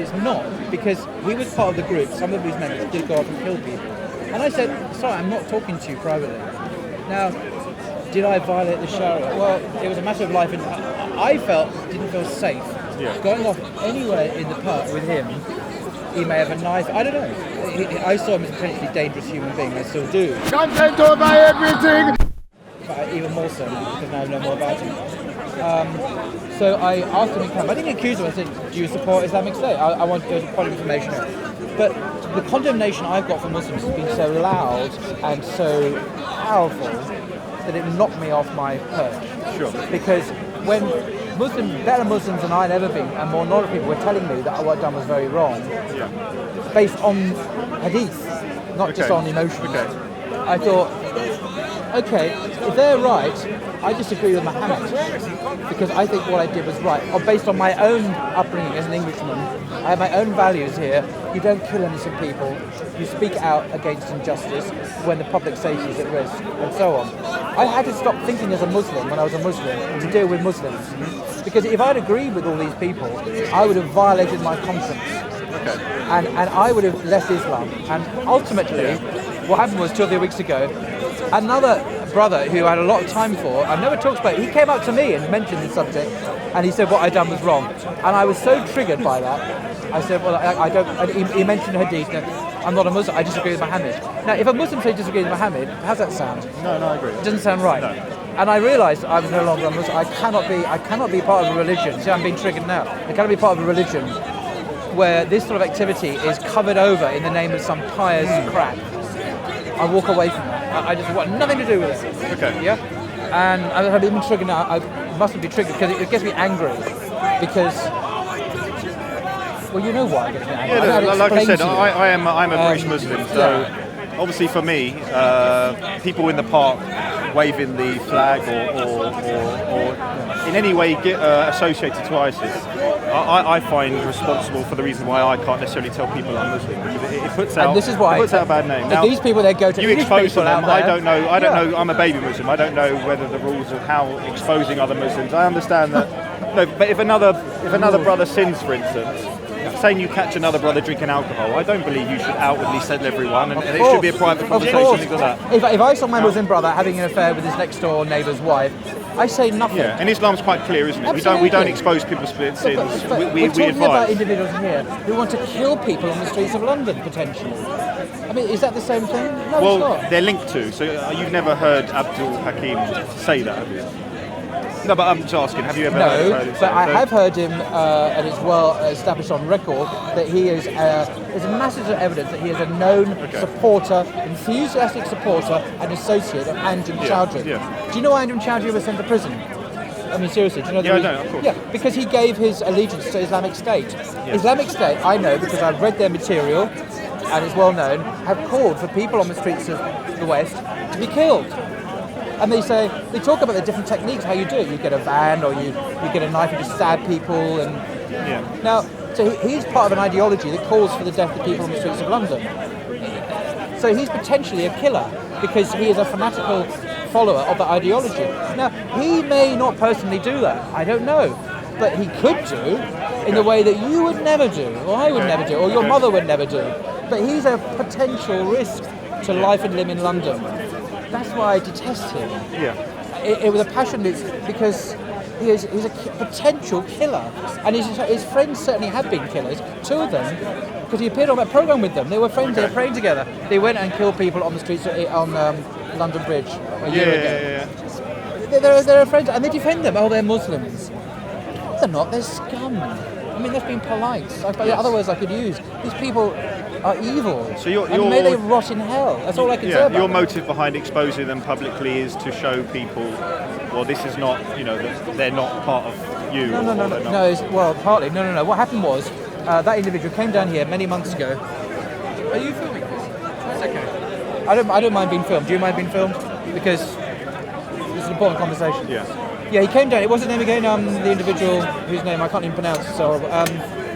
it's not, because he was part of the group, some of whose members did go off and kill people. And I said, sorry, I'm not talking to you privately. Now, did I violate the Sharia? Well, it was a matter of life and I didn't feel safe going off anywhere in the park with him. He may have a knife, I don't know. I saw him as a potentially dangerous human being, I still do. Content over everything! But even more so now, because now I know more about him. So I asked him in camp, I didn't accuse him, I said, do you support Islamic State? I want to put information out. But the condemnation I've got from Muslims has been so loud and so powerful that it knocked me off my perch. Sure. Because when better Muslims than I'd ever been, and more knowledgeable people were telling me that what I'd done was very wrong, based on hadith, not just on emotions, I thought, okay, if they're right, I disagree with Muhammad, because I think what I did was right. Or based on my own upbringing as an Englishman, I have my own values here. You don't kill innocent people. You speak out against injustice when the public safety is at risk, and so on. I had to stop thinking as a Muslim when I was a Muslim to deal with Muslims. Because if I'd agreed with all these people, I would have violated my conscience. And I would have left Islam. And ultimately, what happened was 2 or 3 weeks ago, another brother who I had a lot of time for, I never talked about it, he came up to me and mentioned the subject, and he said what I'd done was wrong. And I was so triggered by that, I said, well, I don't, and he mentioned hadith, I'm not a Muslim, I disagree with Muhammad. Now, if a Muslim says disagree with Muhammad, how's that sound? No, I agree. It doesn't sound right. No. And I realised I was no longer a Muslim. I cannot be part of a religion. See, I'm being triggered now. I cannot be part of a religion where this sort of activity is covered over in the name of some pious crap. I walk away from that. I just want nothing to do with it. Okay. Yeah? And I've been triggered now. I mustn't be triggered because it gets me angry. Because, well, you know why I get me angry. Yeah, like I said, I'm a British Muslim, so obviously for me, people in the park waving the flag or in any way associated to ISIS, I find responsible for the reason why I can't necessarily tell people I'm Muslim, because it puts out a bad name. Now, these people that go to you expose them. I don't know. I'm a baby Muslim. I don't know whether the rules of how exposing other Muslims. I understand that. No, but if another brother sins, for instance, saying you catch another brother drinking alcohol, I don't believe you should outwardly tell everyone, and it should be a private conversation, things like that. If I saw my Muslim brother having an affair with his next door neighbour's wife, I say nothing. Yeah, and Islam's quite clear, isn't it? Absolutely. We don't expose people's split sins. We we're talking advise. about individuals here who want to kill people on the streets of London, potentially. I mean, is that the same thing? No, well, it's not. they're linked to. So you've never heard Abdul Hakim say that, have you? No, but I'm just asking, have you ever heard him say but I have heard him, and it's well established on record, that he is, there's masses of evidence that he is a known supporter, enthusiastic supporter and associate of Anjem Choudhury. Do you know why Anjem Choudhury was sent to prison? I mean, seriously, do you know the reason? I know, of course. Yeah, because he gave his allegiance to Islamic State. Islamic State, I know because I've read their material, and it's well known, have called for people on the streets of the West to be killed. And they talk about the different techniques, how you do it. You get a van or you get a knife and just stab people. And now, so he's part of an ideology that calls for the death of people on the streets of London. So he's potentially a killer because he is a fanatical follower of that ideology. Now, he may not personally do that. I don't know. But he could do in the way that you would never do, or I would never do, or your mother would never do. But he's a potential risk to life and limb in London. That's why I detest him. It was a passion because he's a potential killer, and his friends certainly have been killers. 2 of them, because he appeared on that programme with them. They were friends. They were praying together. They went and killed people on the streets on London Bridge a year ago. They're friends, and they defend them. Oh, they're Muslims. They're not. They're scum. I mean, that's being polite. Other words I could use. These people are evil. So and may they rot in hell. That's all I can say about your them. motive behind exposing them publicly is to show people, well, this is not, they're not part of you. No, partly. No. What happened was, that individual came down here many months ago. Are you filming this? That's okay. I don't mind being filmed. Do you mind being filmed? Because it's an important conversation. Yeah, he came down. What's his name again? The individual whose name I can't even pronounce. So,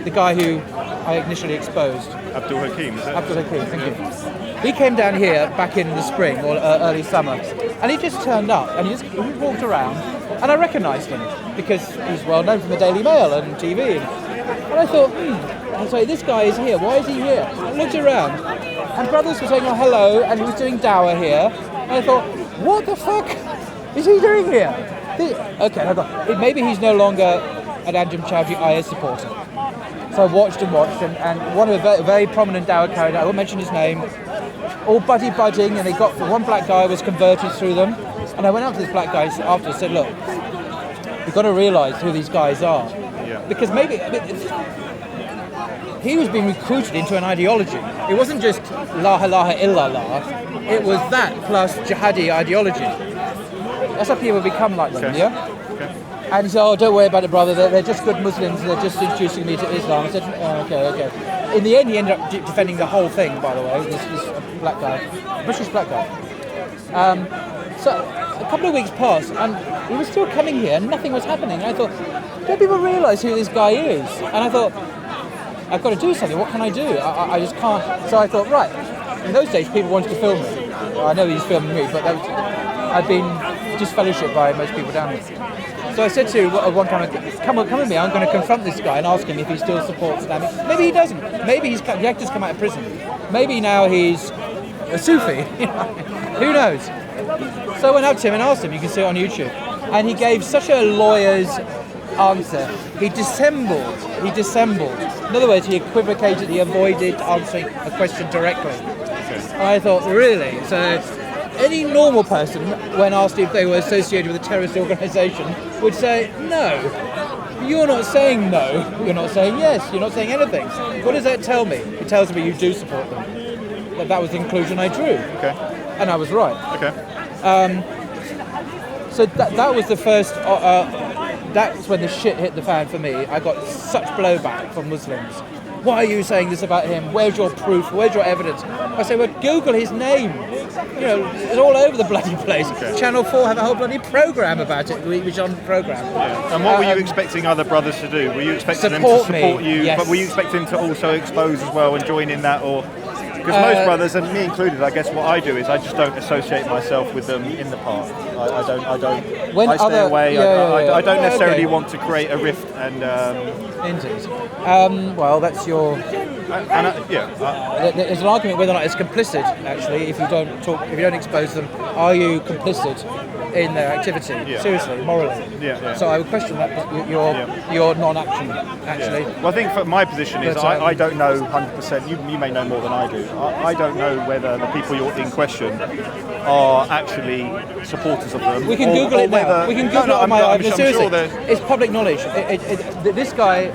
the guy who I initially exposed. Abdul Hakim, is that? Abdul Hakim, thank you. He came down here back in the spring or early summer, and he just turned up and he walked around, and I recognised him because he's well known from the Daily Mail and TV. And I thought, I'm sorry, this guy is here. Why is he here? I looked around, and brothers were saying, oh, hello, and he was doing Dawah here. And I thought, what the fuck is he doing here? Okay, I thought, maybe he's no longer an Anjem Choudhury IS supporter. So I watched, and one of the very, very prominent Dawah characters, I won't mention his name, all buddy-budding, and one black guy was converted through them. And I went up to this black guy after and said, look, you've got to realise who these guys are. Yeah. Because maybe he was being recruited into an ideology. It wasn't just La ilaha illallah, it was that plus jihadi ideology. That's how people become like them, yeah? Okay. And he said, oh, don't worry about it, brother, they're just good Muslims, they're just introducing me to Islam. I said, oh, okay. In the end, he ended up defending the whole thing, by the way, this black guy, British black guy. So a couple of weeks passed, and he was still coming here, and nothing was happening. And I thought, don't people realise who this guy is? And I thought, I've got to do something. What can I do? I just can't. So I thought, right. In those days, people wanted to film me. I know he's filming me, but I've been disfellowshipped by most people down here. So I said to one time, come with me. I'm going to confront this guy and ask him if he still supports Islamic. Maybe he doesn't. Maybe he had just come out of prison. Maybe now he's a Sufi. Who knows? So I went up to him and asked him. You can see it on YouTube. And he gave such a lawyer's answer. He dissembled. In other words, he equivocated, he avoided answering a question directly. And I thought, really? So any normal person, when asked if they were associated with a terrorist organisation, would say, no. You're not saying no, you're not saying yes, you're not saying anything. What does that tell me? It tells me you do support them. That was the conclusion I drew. Okay. And I was right. Okay. So that was the first... that's when the shit hit the fan for me. I got such blowback from Muslims. Why are you saying this about him? Where's your proof? Where's your evidence? I say, well, Google his name. You know, it's all over the bloody place. Okay. Channel 4 have a whole bloody programme about it, which on the programme. Yeah. And what were you expecting other brothers to do? Were you expecting them to support you? Yes. But were you expecting to also expose as well and join in that, or... Because most brothers, and me included, I guess what I do is I just don't associate myself with them in the park. I don't. When I stay away. I don't necessarily okay. want to create a rift and. Indeed. Well, that's your. There's an argument whether or not it's complicit. Actually, if you don't expose them, are you complicit in their activity? Yeah. Seriously, morally. Yeah. So I would question that your non-action. Actually. Yeah. Well, I think for my position is I don't know 100%. You may know more than I do. I don't know whether the people you're in question are actually supporters of them. We can Google it now. We can Google it on my iPhone. Seriously, it's public knowledge. This guy,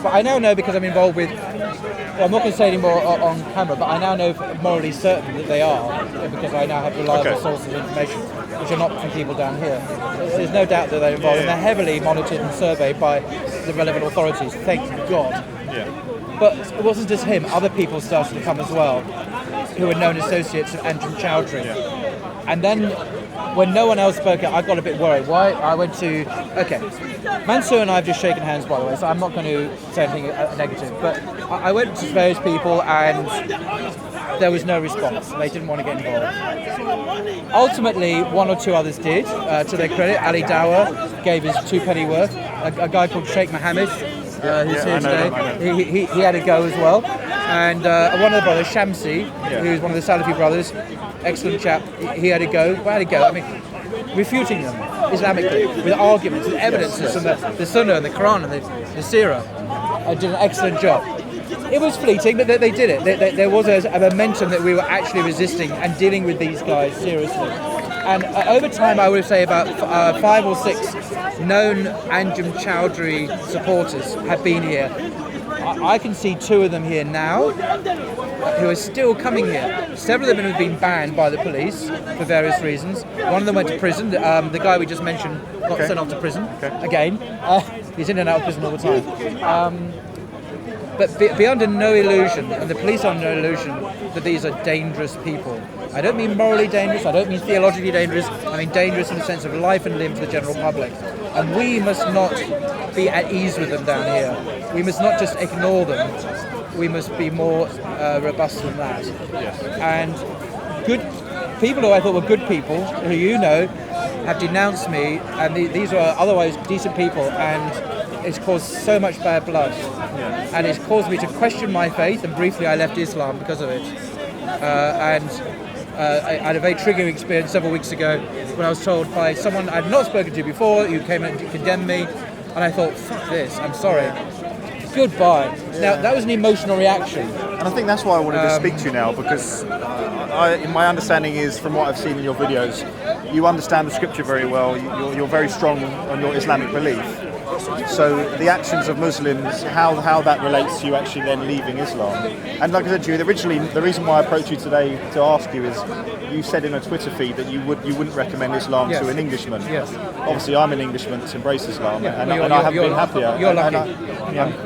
but I now know because I'm involved with. Well, I'm not going to say any more on camera, but I now know morally certain that they are because I now have reliable sources of information, which are not from people down here. There's no doubt that they're involved, and they're heavily monitored and surveyed by the relevant authorities. Thank God. Yeah. But it wasn't just him. Other people started to come as well, who were known associates of Anjem Choudhury. Yeah. And then, when no one else spoke, I got a bit worried. Why? I went to... Okay, Mansour and I have just shaken hands, by the way, so I'm not going to say anything negative. But I went to various people, and there was no response. They didn't want to get involved. Ultimately, one or two others did. To their credit, Ali Dawah gave his 2 penny worth. A guy called Sheikh Mohammed, who's here today, he had a go as well. And one of the brothers, Shamsi, who's one of the Salafi brothers, excellent chap, he had a go. I mean, refuting them Islamically with arguments and evidences from the Sunnah and the Quran and the Sirah. I did an excellent job. It was fleeting, but they did it. There was a momentum that we were actually resisting and dealing with these guys seriously. And over time, I would say about 5 or 6 known Anjem Choudhury supporters have been here. I can see 2 of them here now, who are still coming here. Several of them have been banned by the police for various reasons. One of them went to prison. The guy we just mentioned got sent off to prison again. He's in and out of prison all the time. But be under no illusion, and the police are under no illusion, that these are dangerous people. I don't mean morally dangerous, I don't mean theologically dangerous, I mean dangerous in the sense of life and limb to the general public. And we must not be at ease with them down here. We must not just ignore them, we must be more robust than that. Yes. And good people who I thought were good people, who you know, have denounced me, and these are otherwise decent people, and it's caused so much bad blood, and it's caused me to question my faith. And briefly, I left Islam because of it. I had a very triggering experience several weeks ago when I was told by someone I'd not spoken to before, who came and condemned me, and I thought, fuck this, I'm sorry. Goodbye. Now, that was an emotional reaction. And I think that's why I wanted to speak to you now, because my understanding is, from what I've seen in your videos, you understand the scripture very well, you're very strong on your Islamic belief. So the actions of Muslims, how that relates to you actually then leaving Islam. And like I said to you, originally the reason why I approached you today to ask you is you said in a Twitter feed that you wouldn't recommend Islam to an Englishman. Yes. Obviously I'm an Englishman that's embraced Islam, and I haven't been happier. You're lucky.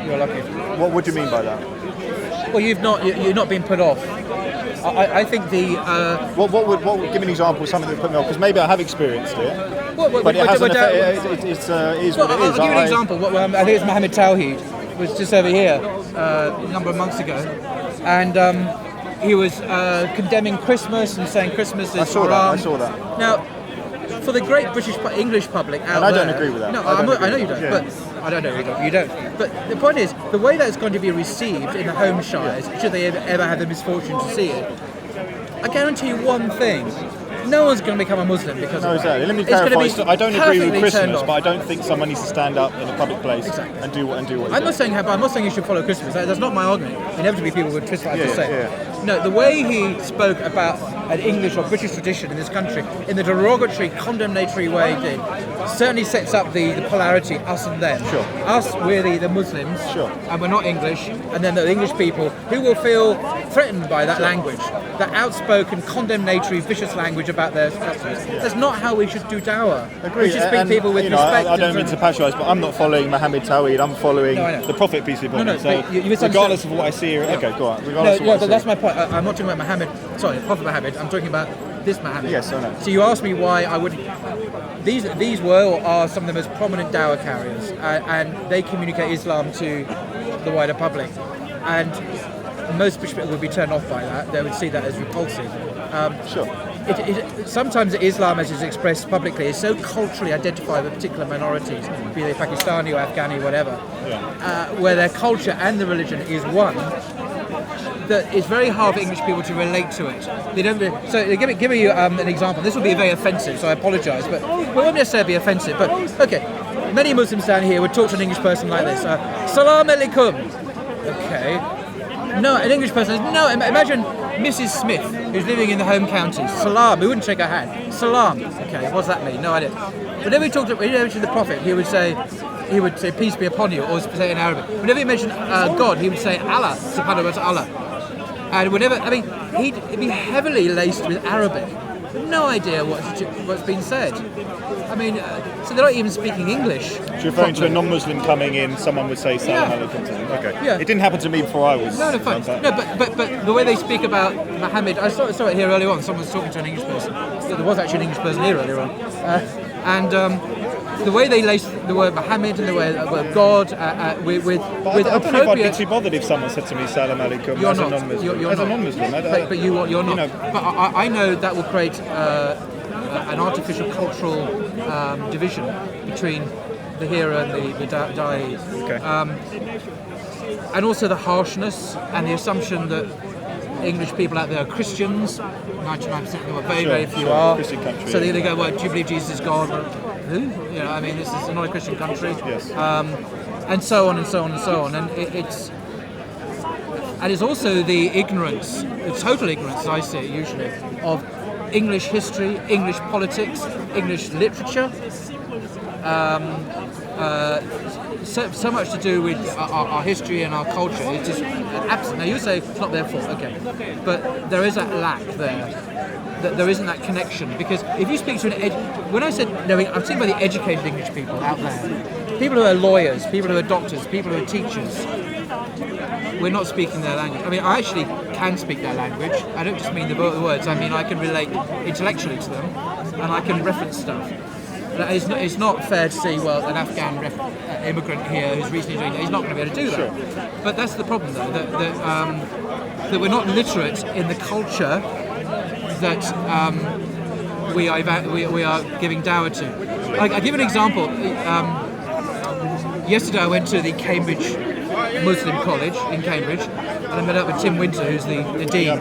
You're lucky. What do you mean by that? Well, you've not been put off. I think the. What would give me an example of something that put me off? Because maybe I have experienced it, but it hasn't. It is what it is. I'll give you an example. I think it's Mohammed Tawhid was just over here a number of months ago, and he was condemning Christmas and saying Christmas is haram. I saw that. Now, for the great English public out and I there, don't agree with that. No, I know you don't. Yeah. But I don't know you don't. But the point is, the way that's going to be received in the home shires, should they ever have the misfortune to see it, I guarantee you one thing: no one's going to become a Muslim because of that. Exactly. Let me clarify. I don't agree with Christmas, but I don't think someone needs to stand up in a public place and do what. I'm not saying you should follow Christmas. That's not my argument. Inevitably, people would twist what I have to say. No, the way he spoke about an English or British tradition in this country, in the derogatory, condemnatory way he did, certainly sets up the polarity, us and them. Sure. Us, we're the Muslims, and we're not English, and then the English people who will feel threatened by that language, that outspoken, condemnatory, vicious language about their customers. That's not how we should do Dawah. Agree. We should speak people with respect. I don't mean to patronise, but I'm not following Mohammed Tawhid. I'm following the Prophet, peace be upon him. So regardless of what I see here, okay, go on. That's my point. I'm not talking about Prophet Muhammad. I'm talking about this Muhammad. Yes, I know. So you asked me why I would. These were or are some of the most prominent Dawah carriers, and they communicate Islam to the wider public. And most people would be turned off by that. They would see that as repulsive. Sometimes Islam, as is expressed publicly, is so culturally identified with particular minorities, be they Pakistani or Afghani, whatever, where their culture and the religion is one, that it's very hard for English people to relate to it. They don't. So give me an example. This will be very offensive, so I apologise, but it won't necessarily be offensive. But okay, many Muslims down here would talk to an English person like this: "Salam alaikum." Okay. No, an English person. No, imagine Mrs. Smith, who's living in the home counties. Salam. We wouldn't shake her hand. Salam. Okay, what does that mean? No idea. Whenever he mentioned the Prophet, he would say, peace be upon you, or say in Arabic. Whenever he mentioned God, he would say Allah, subhanahu wa ta'ala. And he'd be heavily laced with Arabic. No idea what's been said. So they're not even speaking English. So you're referring to a non-Muslim coming in, someone would say Salam alaikum to them. Okay. Yeah. It didn't happen to me before I was. No, fine. No, but the way they speak about Muhammad, I saw it here earlier on. Someone was talking to an English person. There was actually an English person here earlier on, the way they lace the word Muhammad and the word God with appropriate. I don't know if I'd be too bothered if someone said to me Salam alaikum as a non-Muslim. You're as not. a non-Muslim, but you're not. But I know that will create an artificial cultural division between the hearer and the da'i. Okay. And also the harshness and the assumption that English people out there are Christians. 99% of them are very few are. Christian country. So they go, well, do you believe Jesus is God? Who? This is not a Christian country. Yes. And so on and so on and so on. And it's also the ignorance, the total ignorance, as I see it usually, of English history, English politics, English literature. So much to do with our history and our culture. It's just absent. Now you say it's not their fault, okay, but there is that lack there. That there isn't that connection, because if you speak to when I said no, I'm talking about the educated English people out there, people who are lawyers, people who are doctors, people who are teachers. We're not speaking their language. I actually can speak their language. I don't just mean the words. I can relate intellectually to them, and I can reference stuff. It's not fair to say, well, an Afghan immigrant here who's recently doing that, he's not going to be able to do that. Sure. But that's the problem, though, that we're not literate in the culture that we are giving Dawah to. I'll give an example. Yesterday I went to the Cambridge Muslim College in Cambridge, and I met up with Tim Winter, who's the dean.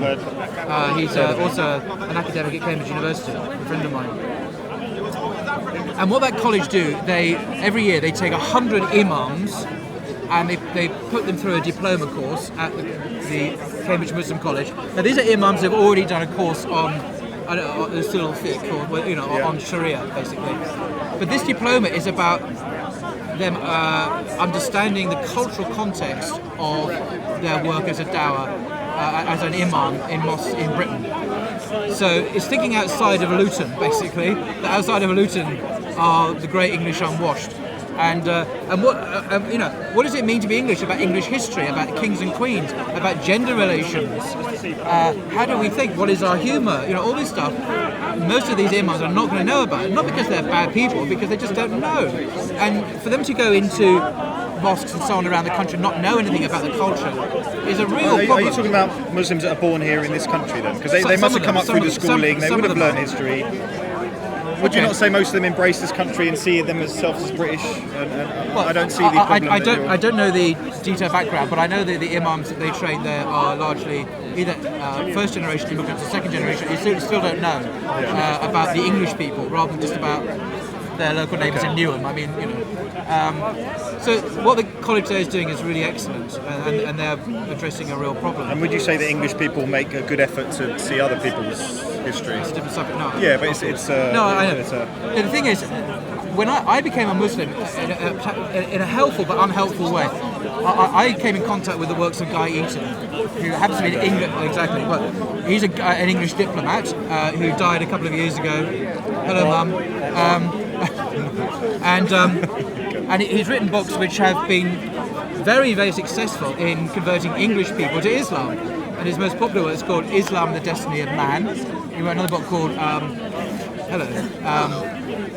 He's also an academic at Cambridge University, a friend of mine. And what that college do, every year they take 100 imams and they put them through a diploma course at the Cambridge Muslim College. Now these are imams who've already done a course on usul fiqh, or on Sharia basically. But this diploma is about them understanding the cultural context of their work as a dawah, as an imam in mosques in Britain. So it's thinking outside of Luton, basically. The outside of Luton are the great English unwashed. And what does it mean to be English? About English history, about kings and queens, about gender relations. How do we think? What is our humour? All this stuff. Most of these imams are not going to know about it, not because they're bad people, because they just don't know. And for them to go into mosques and so on around the country and not know anything about the culture is a real problem. Are you talking about Muslims that are born here in this country then? Because they must have come up through the schooling, they would have learned history. Would you not say most of them embrace this country and see themselves as British? I don't see the problem. I don't know the detailed background, but I know that the imams that they train there are largely either first generation immigrants or second generation. You still don't know about the English people, rather than just about their local neighbours in Newham. So what the college there is doing is really excellent, and they're addressing a real problem. And would you say that English people make a good effort to see other people's history? It's a different subject. No. Yeah, but it's no, I know. The thing is, when I became a Muslim in a helpful but unhelpful way, I came in contact with the works of Guy Eaton, who happens to be an English, exactly. Well, he's an English diplomat who died a couple of years ago. Hello, Mum. And he's written books which have been very, very successful in converting English people to Islam. And his most popular work is called Islam, the Destiny of Man. He wrote another book called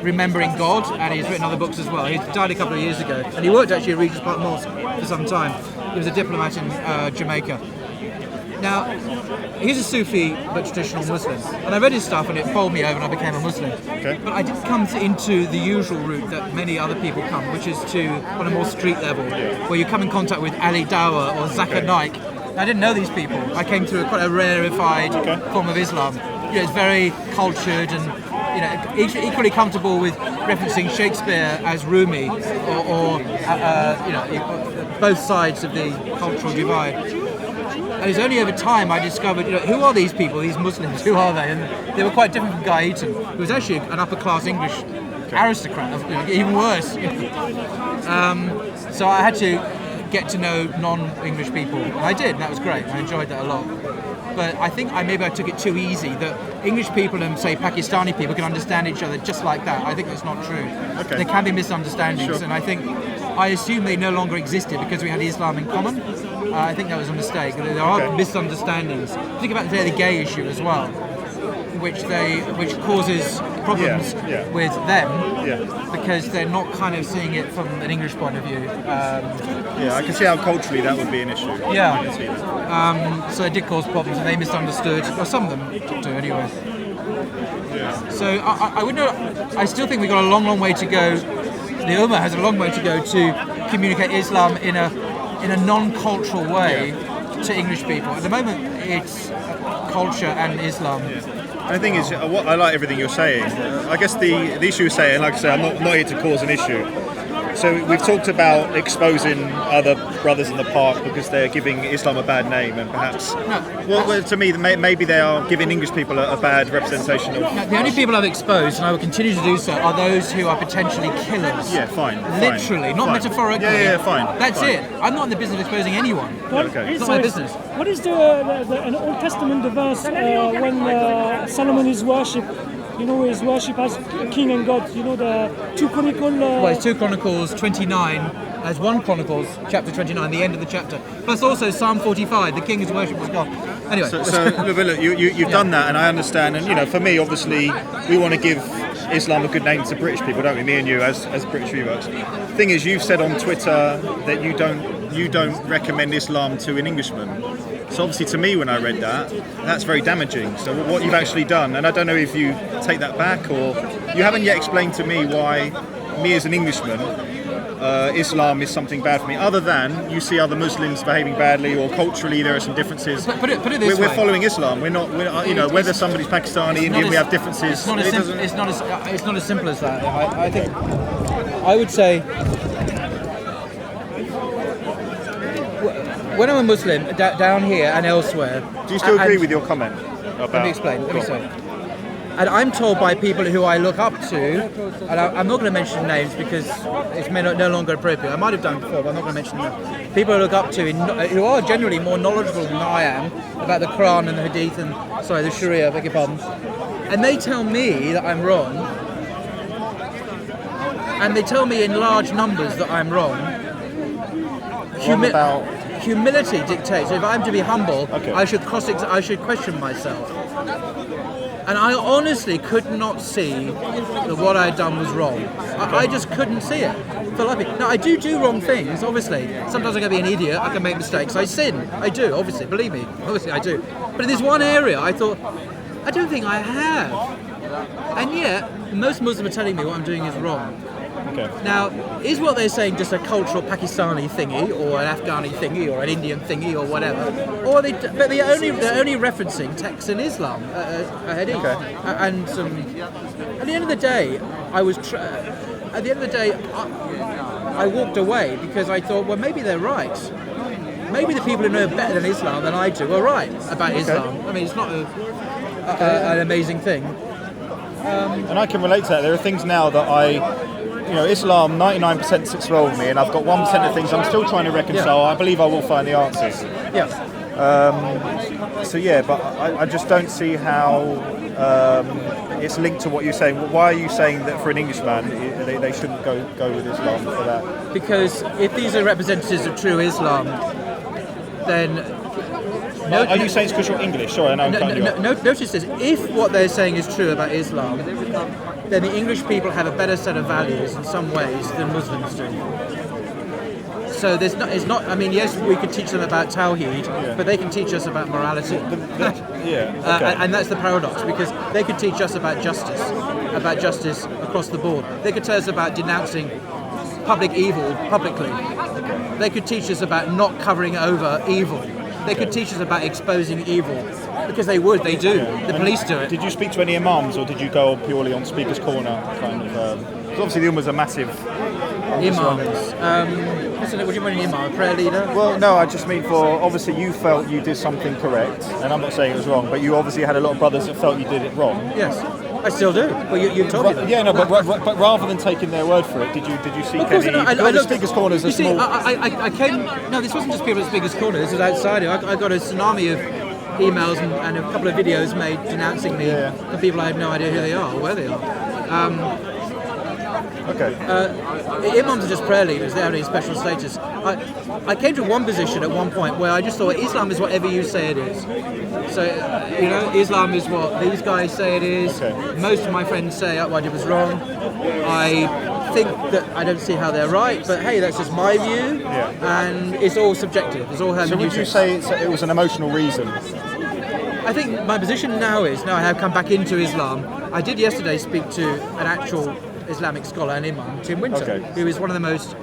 Remembering God, and he's written other books as well. He died a couple of years ago, and he worked actually at Regent's Park Mosque for some time. He was a diplomat in Jamaica. Now, he's a Sufi but traditional Muslim, and I read his stuff and it bowled me over and I became a Muslim. Okay. But I didn't come into the usual route that many other people come, which is to on a more street level, where you come in contact with Ali Dawah or Zakir Naik. I didn't know these people. I came through quite a rarefied form of Islam. It's very cultured and equally comfortable with referencing Shakespeare as Rumi or both sides of the cultural divide. And it's only over time I discovered, who are these people, these Muslims, who are they? And they were quite different from Guy Eaton, who was actually an upper-class English aristocrat, even worse. So I had to get to know non-English people, and I did, and that was great. I enjoyed that a lot. But I think maybe I took it too easy, that English people and, say, Pakistani people can understand each other just like that. I think that's not true. Okay. There can be misunderstandings, and I assume they no longer existed because we had Islam in common. I think that was a mistake. There are misunderstandings. Think about the gay issue as well, which causes problems with them because they're not kind of seeing it from an English point of view. I can see how culturally that would be an issue. Yeah. So it did cause problems, and they misunderstood. Well, some of them do anyway. Yeah. So I would know. I still think we've got a long, long way to go. The Ummah has a long way to go to communicate Islam in a non-cultural way to English people. At the moment, it's culture and Islam. And the thing is, I like everything you're saying. I guess the issue is saying, like I say, I'm not here to cause an issue. So we've talked about exposing other brothers in the park because they're giving Islam a bad name, and perhaps, to me, maybe they are giving English people a bad representation of. Now, the only people I've exposed, and I will continue to do so, are those who are potentially killers. Yeah, fine. Literally, not metaphorically. Yeah, fine. That's it. I'm not in the business of exposing anyone. It's not my business. What is an Old Testament verse when Solomon is worshipped? His worship as king and god. The 2 Chronicles. Well, it's 2 Chronicles 29, as 1 Chronicles chapter 29, the end of the chapter. Plus also Psalm 45, the king is worshipped as God. Anyway. So look, you've done that, and I understand. And for me, obviously, we want to give Islam a good name to British people, don't we? Me and you, as British viewers. The thing is, you've said on Twitter that you don't recommend Islam to an Englishman. So obviously to me when I read that, that's very damaging. So what you've actually done, and I don't know if you take that back or you haven't yet explained to me why me as an Englishman Islam is something bad for me, other than you see other Muslims behaving badly, or culturally there are some differences. Put it this way. We're following Islam. We're not. Whether somebody's Pakistani, Indian, we have differences. It's not as simple as that. I think I would say when I'm a Muslim down here and elsewhere. Do you still agree with your comment? Let me explain. And I'm told by people who I look up to, and I'm not going to mention names because it's no longer appropriate. I might have done before, but I'm not going to mention them. People I look up to who are generally more knowledgeable than I am about the Quran and the Hadith and, the Sharia, beg your pardon. And they tell me that I'm wrong. And they tell me in large numbers that I'm wrong. Humility dictates. If I'm to be humble, I should question myself. And I honestly could not see that what I had done was wrong. I just couldn't see it. For life. Now, I do wrong things, obviously. Sometimes I'm going to be an idiot, I can make mistakes. I sin. I do, obviously. Believe me. Obviously, I do. But in this one area, I thought, I don't think I have. And yet, most Muslims are telling me what I'm doing is wrong. Okay. Now, is what they're saying just a cultural Pakistani thingy, or an Afghani thingy, or an Indian thingy, or whatever? Or but they're only referencing texts in Islam, a hadith, and some. At the end of the day, I walked away because I thought, well, maybe they're right. Maybe the people who know better than Islam than I do are right about Islam. I mean, it's not an amazing thing. And I can relate to that. There are things now that Islam 99% sits well with me, and I've got 1% of things I'm still trying to reconcile. I believe I will find the answers. Yeah. But I just don't see how it's linked to what you're saying. Why are you saying that for an Englishman they shouldn't go with Islam for that? Because if these are representatives of true Islam, then... Are you saying it's because you're English? Sorry, I know I'm cutting you off. Notice this. If what they're saying is true about Islam, then the English people have a better set of values in some ways than Muslims do. So yes, we could teach them about Tawheed, but they can teach us about morality. And that's the paradox, because they could teach us about justice across the board. They could tell us about denouncing public evil publicly. They could teach us about not covering over evil. They could teach us about exposing evil, because they do. The police do it. Did you speak to any imams, or did you go purely on Speaker's Corner? Because obviously the Ummah's a massive... Imams. What do you mean, imam? A prayer leader? Well, no, I just mean obviously you felt you did something correct, and I'm not saying it was wrong, but you obviously had a lot of brothers that felt you did it wrong. Yes. I still do. Well, you told me that. Yeah, no, but rather than taking their word for it, did you seek any? Speaker's Corner is a small. I came. No, this wasn't just people at Speaker's Corner. This was outside. I got a tsunami of emails and a couple of videos made denouncing me for people I have no idea who they are or where they are. Imams are just prayer leaders. They have any special status. I came to one position at one point where I just thought Islam is whatever you say it is. So, Islam is what these guys say it is. Most of my friends say what I did was wrong. I think that I don't see how they're right, but hey, that's just my view, and it's all subjective. It's all hermeneutics. So would you say it was an emotional reason? I think my position now I have come back into Islam. I did yesterday speak to an actual Islamic scholar and imam, Tim Winter, who is one of the most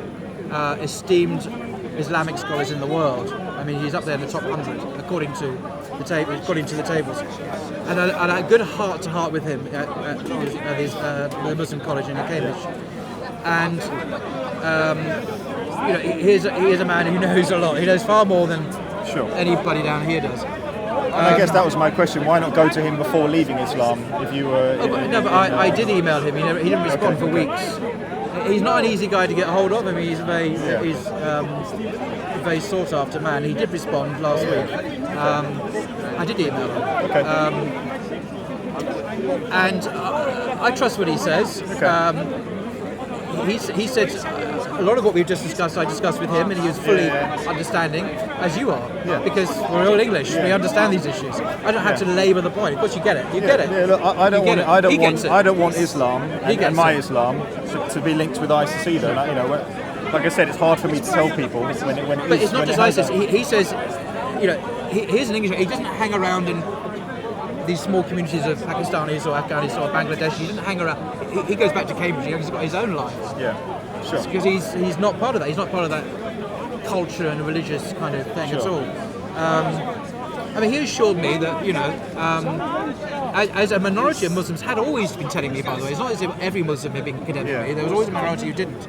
esteemed Islamic scholars in the world. I mean, he's up there in the top 100 according to the tables. And I had a good heart-to-heart with him at the Muslim college in Cambridge. And he is a man who knows a lot. He knows far more than anybody down here does. And I guess that was my question. Why not go to him before leaving Islam? If you were... I did email him. He didn't respond for weeks. He's not an easy guy to get hold of. I mean, he's a very sought-after man. He did respond last week. I did email him. And I trust what he says. He said a lot of what we've just discussed, I discussed with him, and he was fully understanding, as you are, because we're all English. We understand these issues. I don't have to labour the point. Of course, you get it. You get it. Yeah, look, I don't want Islam and my Islam to be linked with ISIS either. Like I said, it's hard for me to tell people when it is. But it's not just ISIS. He says, here's an English. He doesn't hang around in these small communities of Pakistanis or Afghanis or Bangladesh. He doesn't hang around. He goes back to Cambridge. He's got his own life. Sure. Because he's not part of that. He's not part of that culture and religious kind of thing at all. I mean, he assured me that, as a minority of Muslims had always been telling me, by the way, it's not as if every Muslim had been condemning me, there was always a minority who didn't.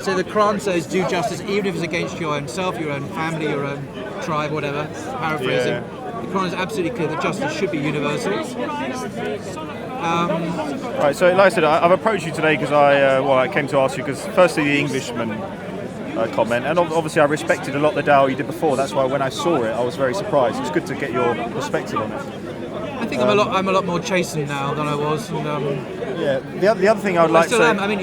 So the Quran says do justice even if it's against your own self, your own family, your own tribe, whatever, paraphrasing. The Quran is absolutely clear that justice should be universal. Right, so like I said, I've approached you today because I came to ask you because firstly the Englishman comment, and obviously I respected a lot the Dawah you did before. That's why when I saw it, I was very surprised. It's good to get your perspective on it. I think I'm a lot more chastened now than I was. And, the other thing I would like to say. I mean,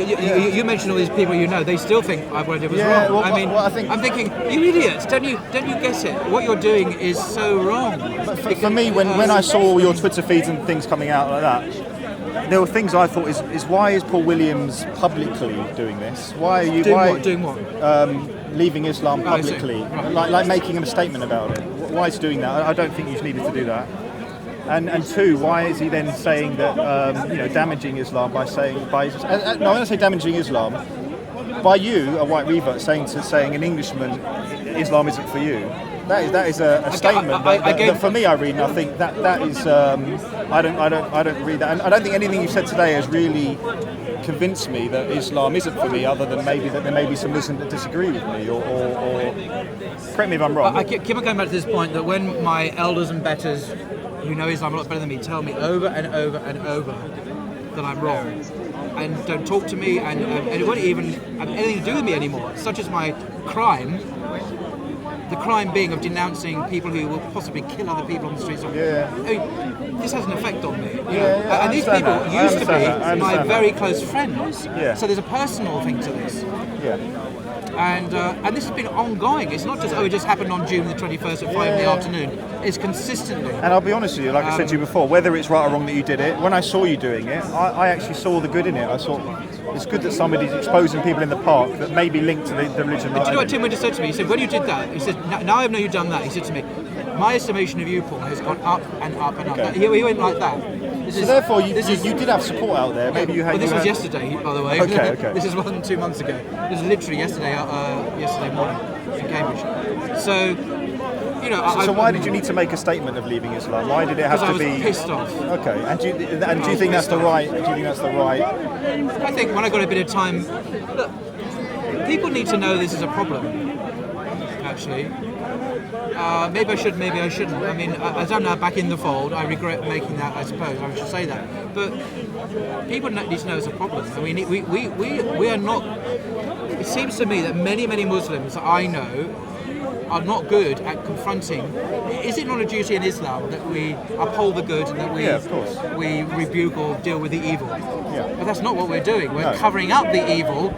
you mentioned all these people they still think what I did was wrong. Well, I mean, I think, I'm thinking, you idiots! Don't you get it? What you're doing is so wrong. For me, when I saw all your Twitter feeds and things coming out like that, there were things I thought is why is Paul Williams publicly doing this? Why are you doing what? Leaving Islam publicly, Right. like making a statement about it? Why is he doing that? I don't think you needed to do that. And two, why is he then saying that damaging Islam by when I say damaging Islam, by you, a white revert, saying an Englishman, Islam isn't for you. That is a statement that for me I read and I think that is I don't read that, and I don't think anything you've said today has really convinced me that Islam isn't for me, other than maybe that there may be some Muslims that disagree with me or correct me if I'm wrong. I keep on going back to this point that when my elders and betters who know Islam a lot better than me tell me over and over and over that I'm wrong and don't talk to me and it won't even have anything to do with me anymore, such as my crime. The crime being of denouncing people who will possibly kill other people on the streets. I mean, this has an effect on me. And these people used to be my very close friends. So there's a personal thing to this. And this has been ongoing. It's not just, it just happened on June the 21st at 5 in the afternoon. It's consistently. And I'll be honest with you, like I said to you before, whether it's right or wrong that you did it, when I saw you doing it, I actually saw the good in it. I thought, it's good that somebody's exposing people in the park that may be linked to the religion. Do you know what Tim Winter said to me? He said, when you did that, he said, now I know you've done that. He said to me, my estimation of you, Paul, has gone up and up and up. He went like that. Therefore, you did have support out there. Maybe you had. Well, this was yesterday, by the way. Okay. This wasn't 2 months ago. It was literally yesterday morning in Cambridge. So, So why did you need to make a statement of leaving Islam? Why did it have to be? I was pissed off. Okay, and do you think that's the right? Do you think that's the right? I think when I got a bit of time, look, people need to know this is a problem. Actually, maybe I should, maybe I shouldn't. I mean, as I'm now back in the fold, I regret making that. I suppose I should say that. But people need to know it's a problem. I mean, we are not. It seems to me that many Muslims that I know are not good at confronting. Is it not a duty in Islam that we uphold the good and that we rebuke or deal with the evil? But that's not what we're doing. We're covering up the evil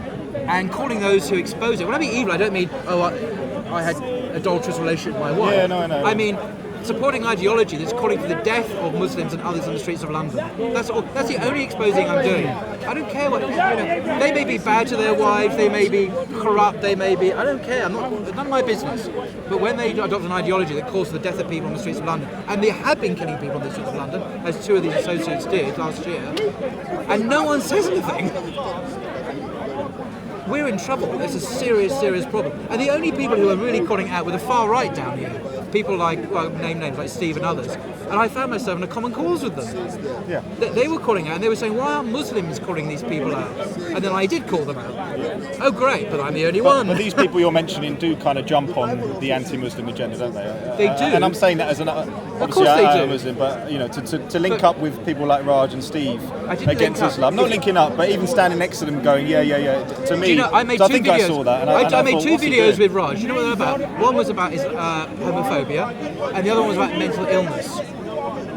and calling those who expose it. When I mean evil, I don't mean I had adulterous relationship with my wife. Yeah, no, I know. I mean supporting ideology that's calling for the death of Muslims and others on the streets of London. That's all. That's the only exposing I'm doing. I don't care what they may be bad to their wives, they may be corrupt, they may be. I don't care. It's none of my business. But when they adopt an ideology that calls for the death of people on the streets of London, and they have been killing people on the streets of London, as 2 of these associates did last year, and no one says anything. We're in trouble. It's a serious problem. And the only people who are really calling out were the far right down here. People like, name names like Steve and others. And I found myself in a common cause with them. They were calling out and they were saying, why aren't Muslims calling these people out? And then I did call them out. Oh great, but I'm the only one. But these people you're mentioning do kind of jump on the anti-Muslim agenda, don't they? They do. And I'm saying that as obviously I'm a Muslim, but to link up with people like Raj and Steve against Islam, not linking up, but even standing next to them going, yeah. To me, I made so two I think videos. I saw that. And I made thought, 2 videos with Raj. You know what they're about? One was about homophobia, and the other one was about mental illness.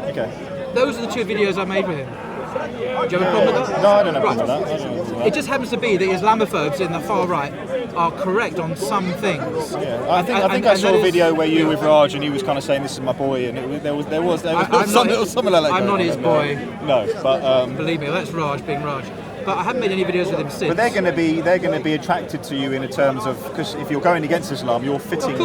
Okay. Those are the 2 videos I made with him. Do you have a problem with that? No, I don't have a problem with that. It just happens to be that Islamophobes in the far right are correct on some things. Yeah, I think I saw a video where you with Raj and he was kind of saying, "This is my boy," and there was something like that. I'm not his boy. No, but believe me, that's Raj being Raj. But I haven't made any videos with him since. But they're going to be attracted to you in a terms of, because if you're going against Islam, you're fitting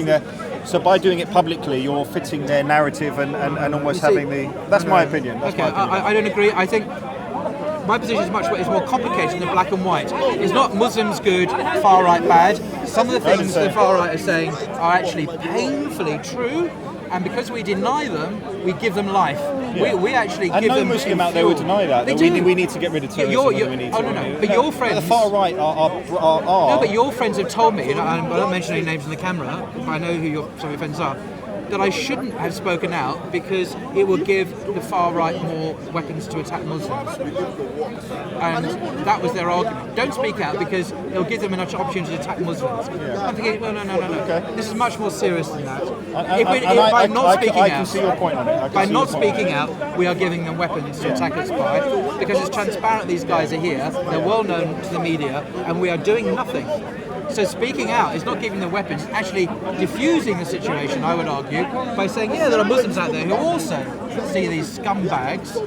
there. So by doing it publicly, you're fitting their narrative and almost having the. That's my opinion. I don't agree. I think my position is more complicated than black and white. It's not Muslims good, far right bad. Some of the things the far right are saying are actually painfully true, and because we deny them, we give them life. We actually and give no them Muslim out there would deny that. They we do. need to get rid of terrorism. But your friends. The far right are. No, but your friends have told me, and I don't mention any names on the camera, but I know who some of your friends are, that I shouldn't have spoken out because it will give the far right more weapons to attack Muslims. And that was their argument. Don't speak out because it'll give them enough opportunity to attack Muslims. I'm thinking, no. Okay. This is much more serious than that. I can see your point on it. By not speaking out, we are giving them weapons to attack us by, because it's transparent these guys are here, they're well known to the media, and we are doing nothing. So speaking out is not giving them weapons, it's actually diffusing the situation, I would argue, by saying, there are Muslims out there who also see these scumbags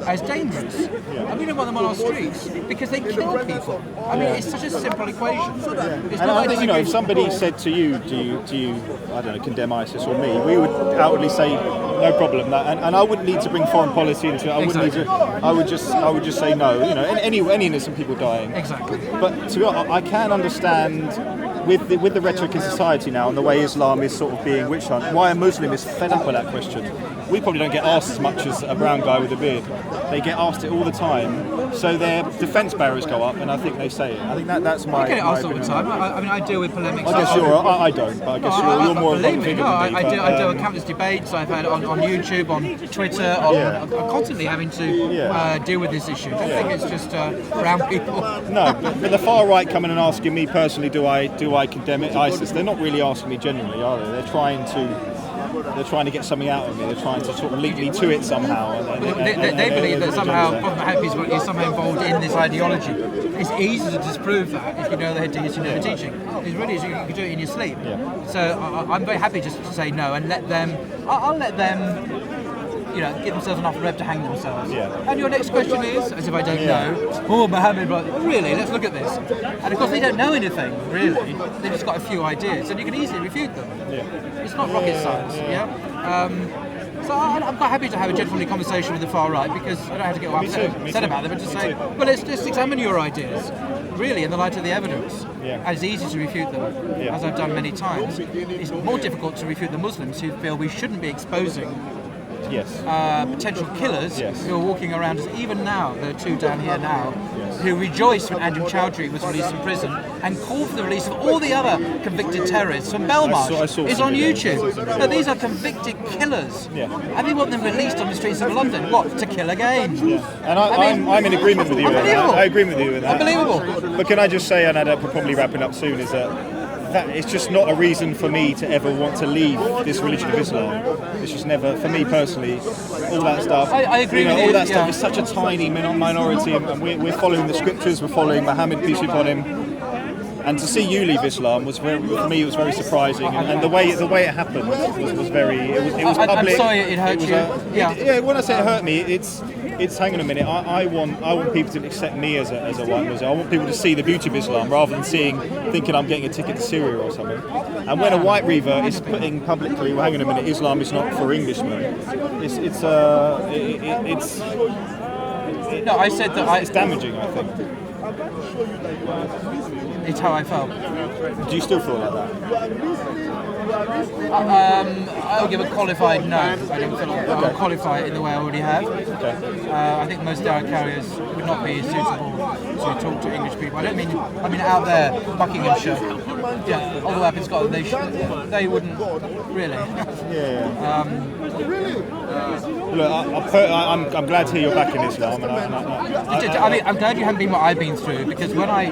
as dangerous. And we don't want them on our streets because they kill people. I mean, it's such a simple equation. It's and I think, if somebody said to you, do you, I don't know, condemn ISIS or me, we would outwardly say, no problem. And I wouldn't need to bring foreign policy into it. I would just say no. Any innocent people dying. Exactly. But to be honest, I can understand with the rhetoric in society now and the way Islam is sort of being witch hunt, why a Muslim is fed up with that question. We probably don't get asked as much as a brown guy with a beard. They get asked it all the time, so their defence barriers go up, and I think they say it. I think that's my. I get it asked all the opinion. time. I mean, I deal with polemics. I guess I don't, but I guess you're more of a believe me, figure no, than me. I do countless debates. I've had on YouTube, on Twitter, I'm constantly having to deal with this issue. I don't think it's just brown people. No, but the far right coming and asking me personally, do I condemn ISIS? They're not really asking me genuinely, are they? They're trying to get something out of me. They're trying to sort of link me to it somehow. They believe that somehow Prophet Muhammad is somehow involved in this ideology. It's easy to disprove that if you know the hadiths, you know the teaching. It's really easy. You can do it in your sleep. Yeah. So I'm very happy just to say no and let them. I'll let them. Give themselves enough rope to hang themselves. Yeah. And your next question is, as if I don't know, Muhammad, really, let's look at this. And of course they don't know anything, really. They've just got a few ideas, and you can easily refute them. Yeah. It's not rocket science, So I'm quite happy to have a gentlemanly conversation with the far right because I don't have to get upset about them, but to say, well, let's examine your ideas, really, in the light of the evidence. Yeah. And it's easy to refute them, as I've done many times. It's more difficult to refute the Muslims who feel we shouldn't be exposing potential killers who are walking around us. Even now, there are two down here now who rejoiced when Andrew Chowdhury was released from prison and called for the release of all the other convicted terrorists from Belmarsh. It's on YouTube. Now, these are convicted killers, and they want them released on the streets of London. What? To kill again? Yeah. And I'm in agreement with you. I agree with you with that. Unbelievable. But can I just say, and I'm probably wrapping up soon, is that it's just not a reason for me to ever want to leave this religion of Islam. It's just never, for me personally, all that stuff. I agree with you. All that stuff is such a tiny minority, and we're following the scriptures, we're following Muhammad, peace be upon him. And to see you leave Islam was for me, it was very surprising, and the way it happened was very. It was public. I'm sorry it hurt you. When I say it hurt me, it's hang on a minute. I want people to accept me as a white Muslim. I want people to see the beauty of Islam rather than thinking I'm getting a ticket to Syria or something. And when a white Riva is putting publicly, well, hang on a minute, Islam is not for Englishmen. No, I said that it's damaging. I think. It's how I felt. Do you still feel like that? I would give a qualified no. I don't feel like I would qualify it in the way I already have. Okay. I think most direct carriers would not be suitable to talk to English people. I mean out there, Buckinghamshire, all the way up in Scotland, they wouldn't really. Look, I'm glad to hear you're back in Islam. I'm glad you haven't been what I've been through, because when I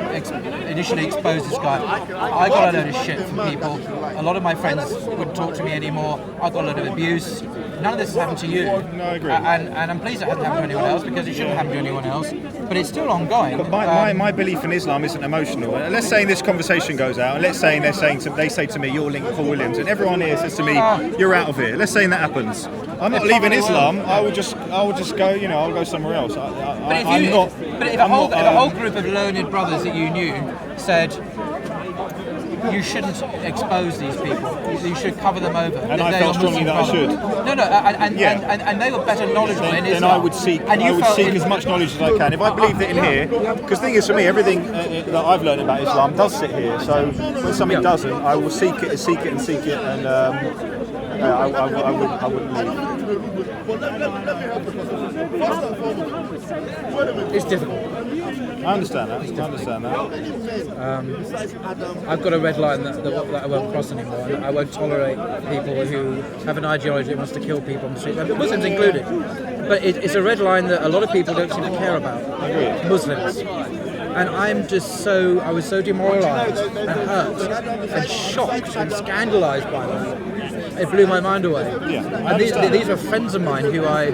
initially exposed this guy, I got a load of shit from people. A lot of my friends wouldn't talk to me anymore. I got a load of abuse. None of this has happened to you. No, I agree. And I'm pleased it hasn't happened to anyone else, because it shouldn't happen to anyone else. But it's still ongoing. But my belief in Islam isn't emotional. Let's say this conversation goes out, and let's say they say to me, you're linked to Paul Williams, and everyone here says to me, you're out of here. Let's say that happens. I'm not leaving Islam. I would just go. I'll go somewhere else. But if a whole group of learned brothers that you knew said, you shouldn't expose these people, you should cover them over. And I felt strongly that I should. No, and they were better knowledgeable in Islam. Then I would seek as much knowledge as I can. If I believed it in here, because the thing is for me, everything that I've learned about Islam does sit here. So when something doesn't, I will seek it, and I wouldn't leave. It's difficult. I understand that. I've got a red line that I won't cross anymore. I won't tolerate people who have an ideology that wants to kill people on the street, Muslims included. But it's a red line that a lot of people don't seem to care about. Muslims. And I was so demoralised and hurt and shocked and scandalised by that. It blew my mind away. Yeah, and these were friends of mine who I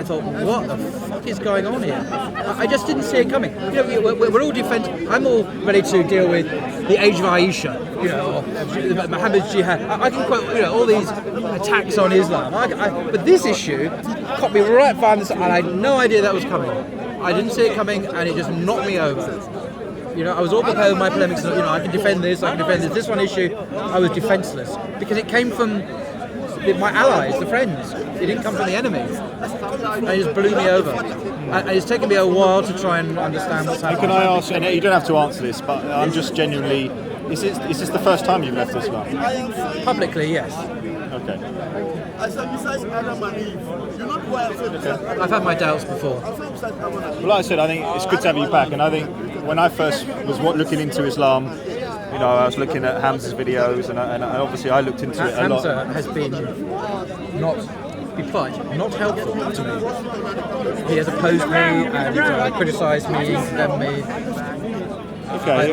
thought, what the fuck is going on here? I just didn't see it coming. You know, we're all I'm all ready to deal with the age of Aisha, you know, or Muhammad's jihad. I can quote, you know, all these attacks on Islam. But this issue caught me right by the side, and I had no idea that was coming. I didn't see it coming, and it just knocked me over. You know, I was all prepared with my polemics. You know, I can defend this. This one issue, I was defenceless because it came from my allies, the friends. It didn't come from the enemy. And it just blew me over. And it's taken me a while to try and understand what's happening. Can I ask, and you don't have to answer this, but I'm just genuinely, is this the first time you've left Islam? Publicly, yes. Okay. I've had my doubts before. Well, like I said, I think it's good to have you back, and I think when I first was looking into Islam, you know, I was looking at Hamza's videos, and obviously I looked into it a lot. Hamza has been not helpful to me. He has opposed me and criticised me, condemned me. Okay.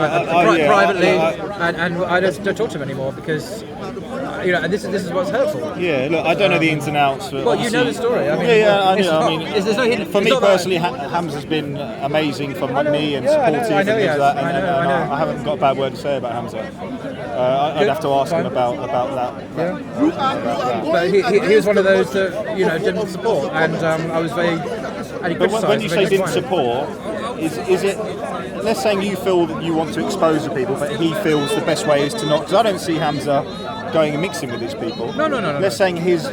Privately, and I don't talk to him anymore because, you know, and this is what's hurtful. Yeah, look, I don't know the ins and outs. But well, you know the story. I mean, I know. I mean, there's no hidden. For me personally, Hamza's been amazing for me and supportive. I know he has. That, I know. I haven't got a bad word to say about Hamza. I'd have to ask him about that. Yeah. But he was one of those that, you know, didn't support, and I was very. And he but when you say didn't support, is it? Let's say you feel that you want to expose the people, but he feels the best way is to not. Because I don't see Hamza going and mixing with these people. No. Let's say his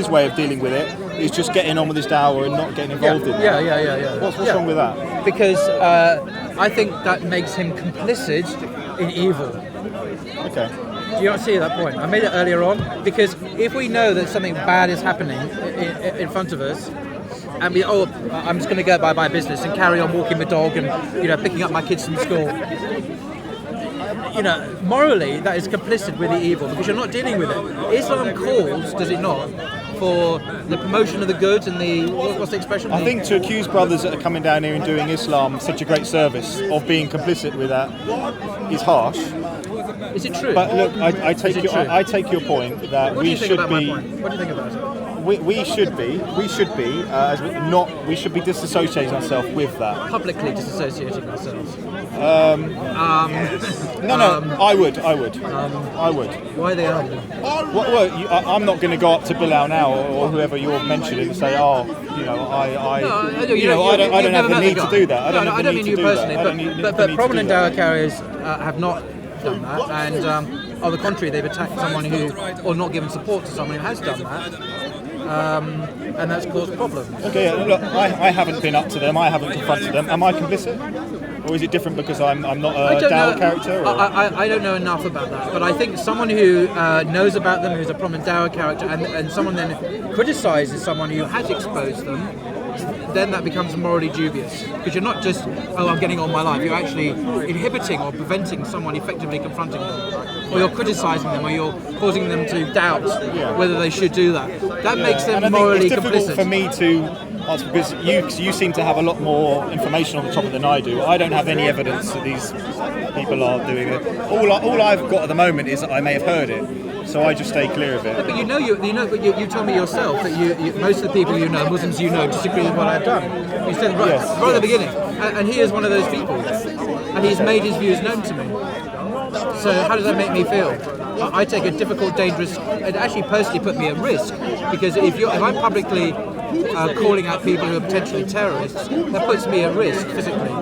way of dealing with it is just getting on with his dawah and not getting involved in it. Yeah. What's wrong with that? Because I think that makes him complicit in evil. Okay. Do you not see that point? I made it earlier on because if we know that something bad is happening in front of us, and I'm just going to go by my business and carry on walking the dog and, you know, picking up my kids from school. You know, morally, that is complicit with the evil because you're not dealing with it. Islam calls, does it not, for the promotion of the good and the, what's the expression? I think to accuse brothers that are coming down here and doing Islam such a great service of being complicit with that is harsh. Is it true? But look, I take your point that we should be. What do you think about it? We should be disassociating ourselves with that. Publicly disassociating ourselves. I would. Why they are? I'm not going to go up to Bilal now or whoever you're mentioning and say, I don't have the need to do that. I don't mean you personally, but prominent dawah carriers have not done that, and on the contrary, they've attacked someone or not given support to someone who has done that. And that's caused problems. Okay, look, I haven't been up to them. I haven't confronted them. Am I complicit, or is it different because I'm not a dawah character? I don't know enough about that, but I think someone who knows about them, who's a prominent dawah character, and someone then criticises someone who has exposed them, then that becomes morally dubious because you're not just I'm getting on my life. You're actually inhibiting or preventing someone effectively confronting them, or you're criticising them, or you're causing them to doubt whether they should do that. That makes them morally complicit. It's difficult for me to answer because you seem to have a lot more information on the topic than I do. I don't have any evidence that these people are doing it. All I've got at the moment is that I may have heard it. So I just stay clear of it. But you told me yourself that most of the people you know, Muslims you know, disagree with what I've done. You said right at the beginning, and he is one of those people, and he's made his views known to me. So how does that make me feel? I take a difficult, dangerous. It actually personally put me at risk because if I'm publicly calling out people who are potentially terrorists, that puts me at risk physically.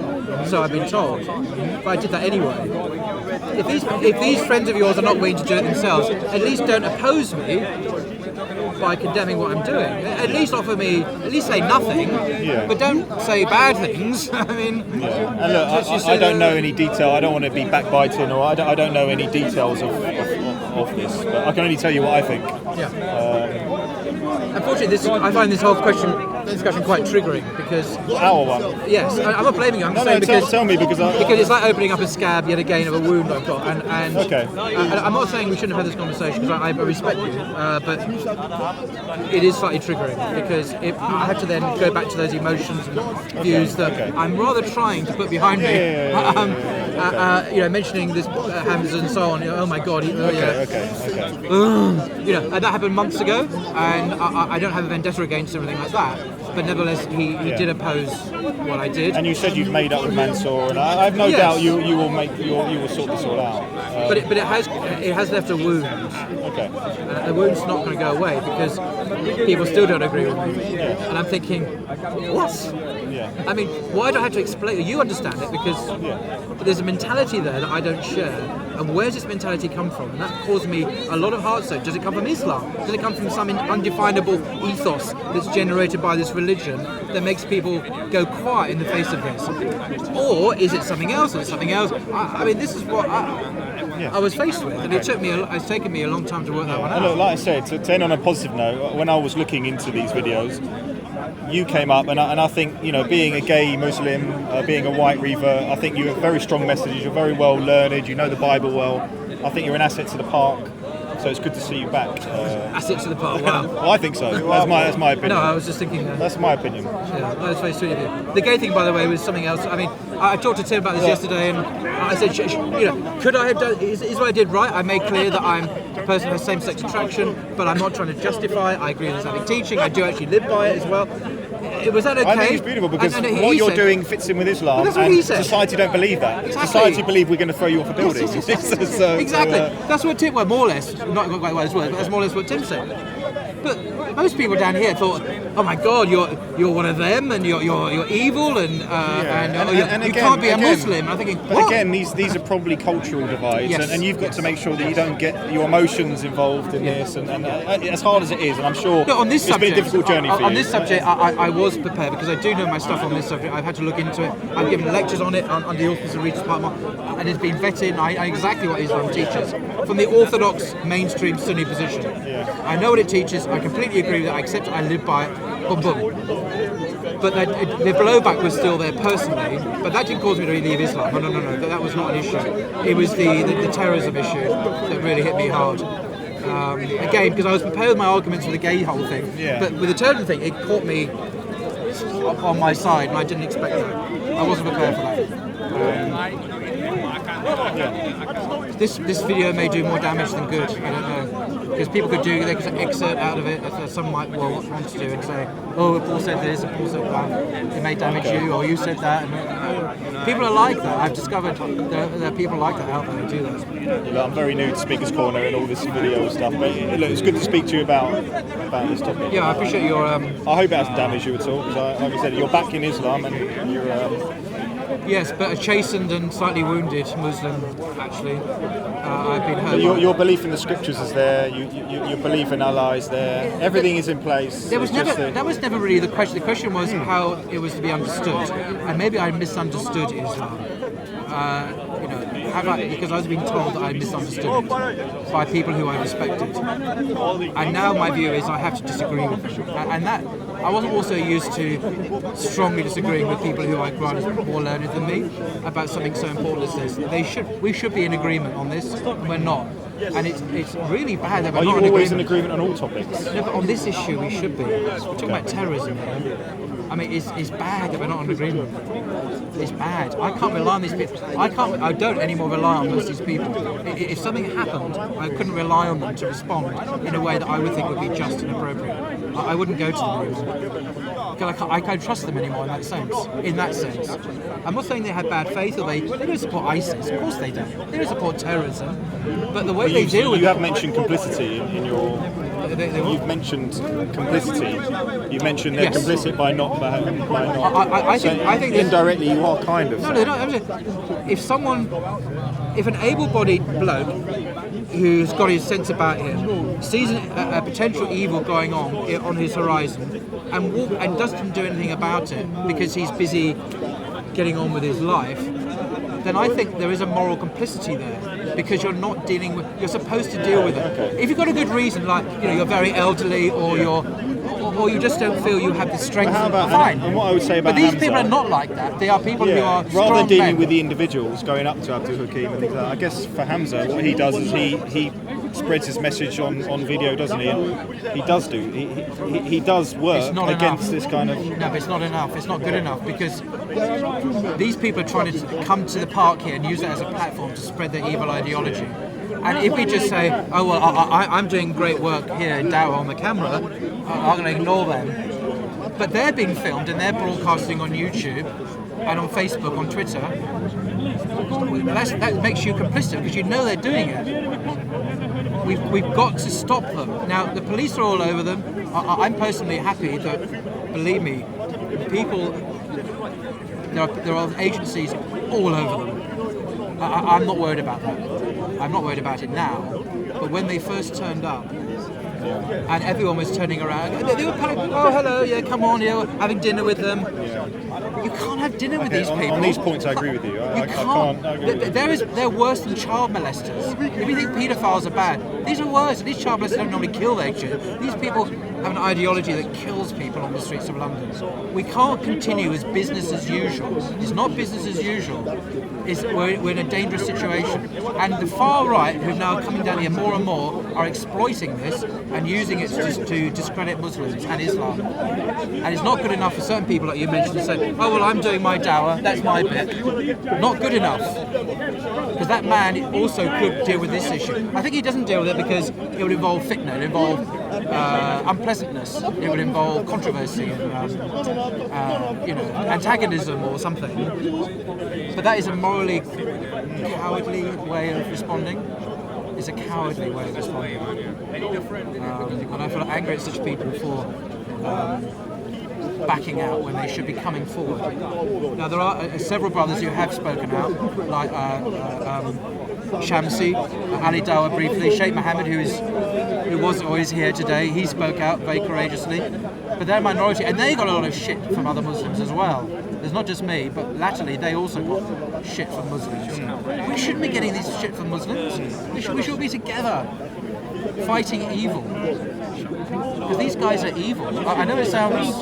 So I've been told. But I did that anyway. If these friends of yours are not willing to do it themselves, at least don't oppose me by condemning what I'm doing. At least offer me, at least say nothing, but don't say bad things. I mean, and look, I don't know any detail. I don't want to be backbiting, or I don't know any details of this. But I can only tell you what I think. Unfortunately, I find this whole discussion quite triggering because our one. Yes, I'm not blaming you. I'm saying because tell me because it's like opening up a scab yet again of a wound I've got. And okay. I'm not saying we shouldn't have had this conversation because I respect you, but it is slightly triggering because I have to then go back to those emotions and views that I'm rather trying to put behind me. Mentioning this Hamza and so on. Oh my God. Okay. And that happened months ago, and I don't have a vendetta against him or anything like that. But nevertheless, he did oppose what I did. And you said you've made up with Mansour, and I have no doubt you will sort this all out. But it has left a wound. Okay. The wound's not going to go away because people still don't agree with me. And I'm thinking, what? I mean, why do I have to explain? You understand it because there's a mentality there that I don't share. And where's this mentality come from? And that caused me a lot of heartburn. Does it come from Islam? Does it come from some undefinable ethos that's generated by this religion that makes people go quiet in the face of this? Or is it something else? Is it something else? I mean, this is what I was faced with, and it's taken me a long time to work that one out. Look, like I said, to end on a positive note, when I was looking into these videos, you came up, and I think, being a gay Muslim, being a white Riza, I think you have very strong messages. You're very well learned. You know the Bible well. I think you're an asset to the park. So it's good to see you back. Asset to the park. Wow. Well, I think so. That's my opinion. No, I was just thinking. That's my opinion. Yeah, that's very sweet of you. The gay thing, by the way, was something else. I mean, I talked to Tim about this yesterday, and I said, could I have done? Is what I did right? I made clear that I'm a person who has same-sex attraction, but I'm not trying to justify. I agree with Islamic teaching. I do actually live by it as well. Was that okay? I think it's beautiful because what you're doing fits in with Islam, that's what and he said. Society don't believe that. Exactly. Society believe we're going to throw you off a building. Exactly. That's what Tim, well, more or less, not quite well as well, but that's more or less what Tim said. But most people down here thought, oh my God, you're one of them, and you're evil, and you can't be a Muslim. And I'm thinking, what? But again, these are probably cultural divides, and you've got to make sure that you don't get your emotions involved in this. And as hard as it is, and I'm sure on this it's been a difficult journey for you. On this subject, I was prepared because I do know my stuff on this subject. I've had to look into it. I've given lectures on it under the auspices of Reader's Department, and it's been vetted. I know exactly what Islam teaches from the orthodox mainstream Sunni position. I know what it teaches. I completely agree with it. I accept it. I live by it. Boom, boom. But the blowback was still there personally. But that didn't cause me to leave Islam. No. That was not an issue. It was the terrorism issue that really hit me hard. Again, because I was prepared with my arguments for the gay whole thing. But with the terrorism thing, it caught me on my side, and I didn't expect that. I wasn't prepared for that. This video may do more damage than good. I don't know, because people could excerpt out of it. Some might want to do and say, "Oh, Paul said this, and Paul said that. It may damage you, or you said that." And people are like that. I've discovered there are people like that out there who do that. I'm very new to Speaker's Corner and all this video stuff, but it's good to speak to you about this topic. Yeah, I appreciate your. I hope it hasn't damaged you at all, because like I said, you're back in Islam and you're. Yes, but a chastened and slightly wounded Muslim, actually. I've been hurt. Your belief in the scriptures is there. Your belief in Allah is there. Everything is in place. That was never really the question. The question was how it was to be understood, and maybe I misunderstood Islam. Because I was being told that I misunderstood it by people who I respected, and now my view is I have to disagree with them, and that I wasn't also used to strongly disagreeing with people who I regard as more learned than me about something so important as this. We should be in agreement on this, and we're not. And it's really bad that we're not in agreement. Are you always in agreement on all topics? No, but on this issue we should be. We're talking about terrorism here. I mean, it's bad that we're not in agreement. It's bad. I can't rely on these people. I don't anymore rely on most of these people. If something happened, I couldn't rely on them to respond in a way that I would think would be just and appropriate. I wouldn't go to them. I can't trust them anymore in that sense. I'm not saying they have bad faith or they don't support ISIS. Of course they don't. They don't support terrorism. But the way they deal with it... You have mentioned complicity in your... You've mentioned complicity. You've mentioned they're complicit by not... I think indirectly you are kind of... No, if an able-bodied bloke who's got his sense about him sees a potential evil going on his horizon, and doesn't do anything about it because he's busy getting on with his life, then I think there is a moral complicity there, because you're not dealing with. You're supposed to deal with it. Okay. If you've got a good reason, like you're very elderly, or or you just don't feel you have the strength. How about fine. And what I would say about But these Hamza, people are not like that. They are people who are rather strong than dealing men. with the individuals going up to Abdul Hakim and things like that. I guess for Hamza, what he does is he spreads his message on video, doesn't he? And he does work It's not against enough. this kind of. No, but it's not enough. It's not good enough, because these people are trying to come to the park here and use that as a platform to spread their evil ideology. And if we just say, oh well, I'm doing great work here in Dawah on the camera, I'm going to ignore them. But they're being filmed and they're broadcasting on YouTube and on Facebook, on Twitter. That makes you complicit, because you know they're doing it. We've got to stop them. Now, the police are all over them. I'm personally happy that, believe me, people, there are agencies all over them. I'm not worried about that. I'm not worried about it now. But when they first turned up, and everyone was turning around, they were kind of, oh hello, yeah, come on, yeah, having dinner with them. You can't have dinner with these people. On these points, I agree with you. I can't. can't. They're worse than child molesters. If you think paedophiles are bad, these are worse. These child molesters don't normally kill their children. These people have an ideology that kills people on the streets of London. We can't continue as business as usual. It's not business as usual. We're in a dangerous situation. And the far right, who are now coming down here more and more, are exploiting this and using it to discredit Muslims and Islam. And it's not good enough for certain people, like you mentioned, to say, oh well, I'm doing my dawah, that's my bit. Not good enough. Because that man also could deal with this issue. I think he doesn't deal with it because it would involve fitna, it would involve unpleasantness, it would involve controversy and antagonism or something. But that is a morally cowardly way of responding. It's a cowardly way of responding. And I feel angry at such people for backing out when they should be coming forward. Now there are several brothers who have spoken out, like Shamsi, Ali Dawah briefly, Sheikh Mohammed, who was always here today. He spoke out very courageously, but they're a minority, and they got a lot of shit from other Muslims as well. There's not just me, but latterly they also got shit from Muslims. We shouldn't be getting this shit from Muslims. We should be together, fighting evil. Because these guys are evil. I know it sounds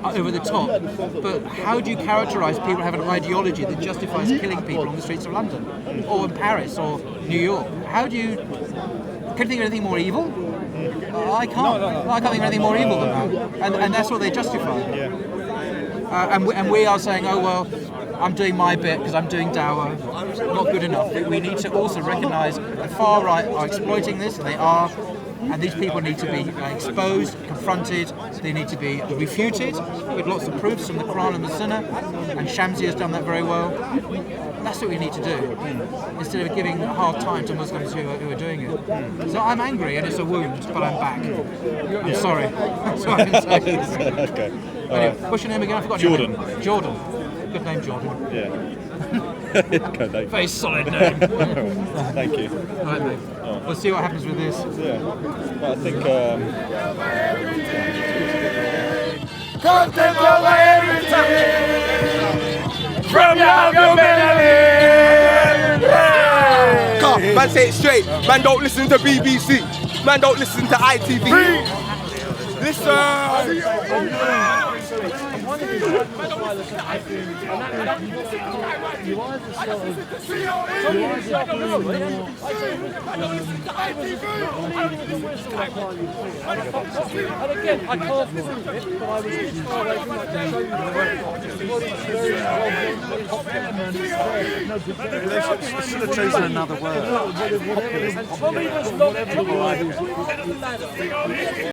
over the top, but how do you characterise people who have an ideology that justifies killing people on the streets of London, or in Paris, or New York? Can you think of anything more evil? I can't. I can't think of anything more evil than that. And that's what they justify. And we are saying, oh well, I'm doing my bit because I'm doing dawah. Not good enough. We need to also recognise the far right are exploiting this, and they are. And these people need to be exposed, confronted, they need to be refuted with lots of proofs from the Quran and the Sunnah, and Shamsi has done that very well. That's what we need to do, instead of giving a hard time to Muslims who are doing it. So I'm angry and it's a wound, but I'm back. I'm sorry. That's what I can say. Okay. Anyway, what's your name again? I forgot Jordan. your name. Jordan. Good name, Jordan. Yeah. Very solid name. Thank you. All right, mate. We'll see what happens with this. Yeah. But I think. Can't take over everything from your humanity. Man, say it straight. Man, don't listen to BBC. Man, don't listen to ITV. And again, I can't prove it, but I was too far away from that I should have chosen another word. Tommy was not